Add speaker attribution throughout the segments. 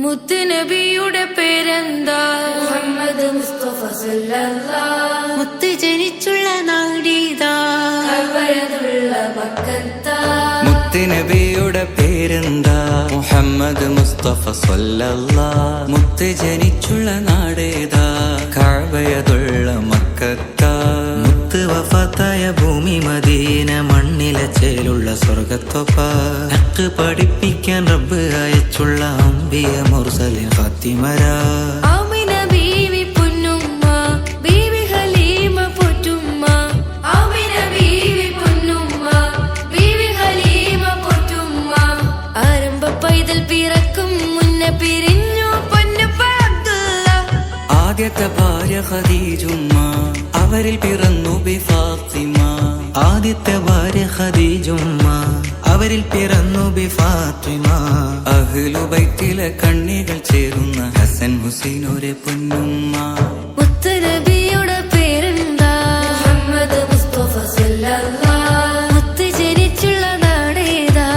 Speaker 1: മുത്തുനബിയുടെ പേരെന്താ?
Speaker 2: മുഹമ്മദ് മുസ്തഫ സല്ലല്ലാഹ്.
Speaker 1: മുത്ത് ജനിച്ചുള്ള നാടീതാ?
Speaker 2: കഅബയുള്ള മക്കത്താ.
Speaker 3: മുത്തുനബിയുടെ പേരെന്താ? മുഹമ്മദ് മുസ്തഫ സല്ലല്ലാഹ്. മുത്ത് ജനിച്ചുള്ള നാടേതാ? കഅബയുള്ള മക്കത്താ. മുത്ത് വഫാത്തായ ഭൂമി മദീന, മണ്ണിലെ ചേലുള്ള സ്വർഗത്തൊപ്പ. ഹക്ക് പഠിപ്പിക്കാൻ റബ്ബ് അയച്ചുള്ള അംബിയ മുർസലിൻ ഖാത്തിമരാ.
Speaker 1: ആമിന ബീവി പൊന്നുമ്മ, ബീവി ഹലീമ പോറ്റുമ്മ. ആമിന ബീവി പൊന്നുമ്മ, ബീവി ഹലീമ പോറ്റുമ്മ. ആരംഭ പൈതൽ പിറക്കും മുന്നേ പിരിഞ്ഞു പൊന്നുപ്പ അബ്ദുള്ള.
Speaker 3: ആദ്യത്തെ ഭാര്യ ഖദീജുമ്മ, അവരിൽ പിറന്നു ബി ഫാത്തിമ. ആദ്യത്തെ ഭാര്യ ഖദീജുമ്മ, അവരിൽ പിറന്നു ബി ഫാത്തിമ. അഹ്ലു ബൈത്തിലെ കണ്ണികൾ ചേരുന്ന ഹസൻ ഹുസൈൻ ഒരു പൊന്നുമ്മ.
Speaker 1: മുത്തുനബിയുടെ പേരെന്താ?
Speaker 2: മുഹമ്മദ് മുസ്തഫ സല്ലല്ലാഹ്.
Speaker 1: മുത്ത് ജനിച്ചുള്ള നാടേതാ?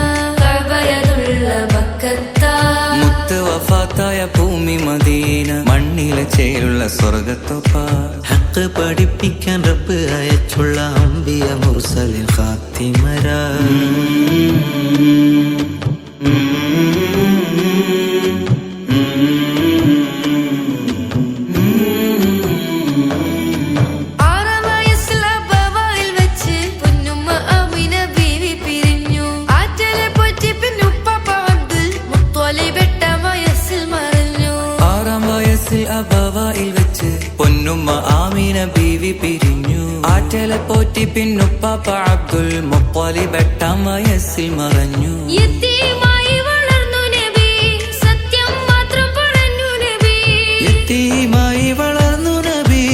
Speaker 2: കഅബയുള്ള മക്കത്താ.
Speaker 3: മുത്ത് വഫാത്തായ ഭൂമി മദീന, മണ്ണിലെ ചേലുള്ള സ്വർഗത്തൊപ്പ. ഹക്ക് പഠിപ്പിക്കാൻ റബ്ബ് അയച്ചുള്ള അംബിയ മുർസലിൻ ഖാത്തിമരാ.
Speaker 1: ആറാം വയസ്സിൽ അബവായിൽ വെച്ച് പൊന്നുമ്മ ആമിന ബീവി പിരിഞ്ഞു. ആറ്റലെ പോറ്റി പിന്നുപ്പാപ്പ അബ്ദുൽ മുത്വലിബ് എട്ടാം വയസ്സിൽ മറഞ്ഞു.
Speaker 3: ആറാം വയസ്സിൽ അബവായിൽ വെച്ച് പൊന്നുമ്മ ആമിന ബീവി പിരിഞ്ഞു. ആറ്റലെ പോറ്റി പിന്നുപ്പാപ്പ അബ്ദുൽ മുത്വലിബ് എട്ടാം വയസ്സിൽ മറഞ്ഞു.
Speaker 1: യതീമായി വളർന്നു നബി, സത്യം മാത്രം പറഞ്ഞു നബി.
Speaker 3: യതീമായി വളർന്നു നബി,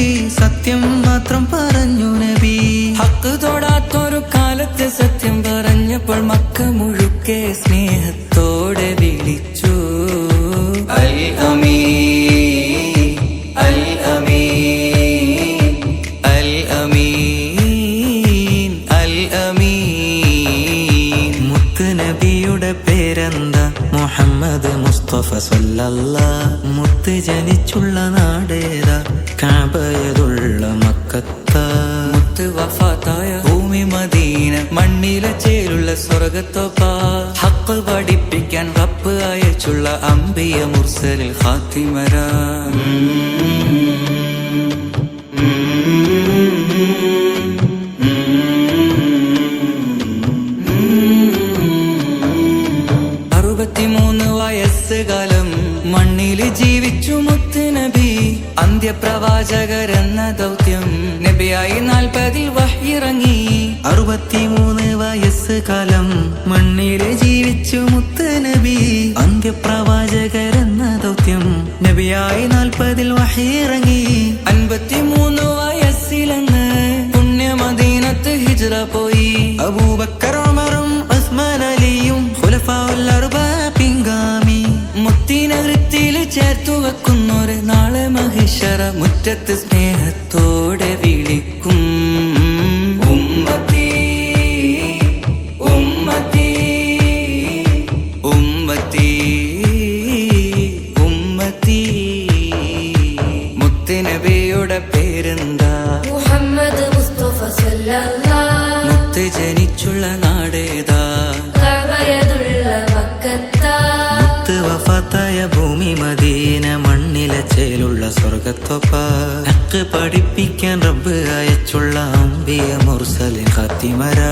Speaker 3: സത്യം മാത്രം പറഞ്ഞു നബി. ഹക്ക് തൊടാത്തൊരു കാലത്ത് സത്യം പറഞ്ഞപ്പോൾ മക്ക മുഴുക്കെ സ്നേഹത്തോടെ വിളിച്ചു. അൽ അമീൻ, അൽ അമീൻ, അൽ അമീൻ, അൽ അമീൻ. മുത്ത് നബിയുടെ പേരെന്താ? മുഹമ്മദ് മുസ്തഫ സല്ലല്ലാഹ്. മുത്ത് ജനിച്ചുള്ള നാടേതാ? കഅബയുള്ള മക്കത്താ. മുത്ത് വഫാത്തായ ഭൂമി മദീന, മണ്ണിലെ ചേലുള്ള സ്വർഗത്തൊപ്പ. ഹക്ക് പഠിപ്പിക്കാൻ റബ്ബ് അയച്ചുള്ള അംബിയ മുർസലിൻ ഖാത്തിമരാ. വയസ്സുകാലം മണ്ണിൽ ജീവിച്ചു മുത്ത് നബി. അന്ത്യപ്രവാചകരെന്ന ദൗത്യം നബിയായി 40 വഹ്യിറങ്ങി. 63 വയസ്സുകാലം മണ്ണിൽ ജീവിച്ചു മുത്ത് നബി. അന്ത്യപ്രവാചകരെന്ന ദൗത്യം നബിയായി 40 വഹ്യിറങ്ങി. 53 വയസ്സിലെന്ന് പുണ്യ മദീനത്ത് ഹിജ്റ പോയി. അബൂബക്കർ ഉമറും ഉസ്മാൻ അലിയും ഖുലഫാഉൽ അർബഅ പിൻഗാമി. മുത്തിനകൃത്തിൽ ചേർത്തു വെക്കുന്നൊരു നാളെ മഹിഷറ മുറ്റത്ത് സ്നേഹത്തോടെ വിളിക്കും. ഉമ്മത്തി, ഉമ്മത്തി, ഉമ്മത്തി, ഉമ്മത്തി. മുത്തുനബിയുടെ പേരെന്താ?
Speaker 2: മുഹമ്മദ് മുസ്തഫ സല്ലല്ലാഹ്.
Speaker 3: മുത്ത് ജനിച്ചുള്ള നാടേതാ?
Speaker 2: കഅബയുള്ള മക്കത്താ.
Speaker 3: മുത്ത് വഫാത്തായ ഭൂമി മദീന, മണ്ണിലെ ചേലുള്ള സ്വർഗത്തൊപ്പ. ഹക്ക് പഠിപ്പിക്കാൻ റബ്ബ് അയച്ചുള്ള അംബിയ മുർസലിൻ ഖാത്തിമരാ.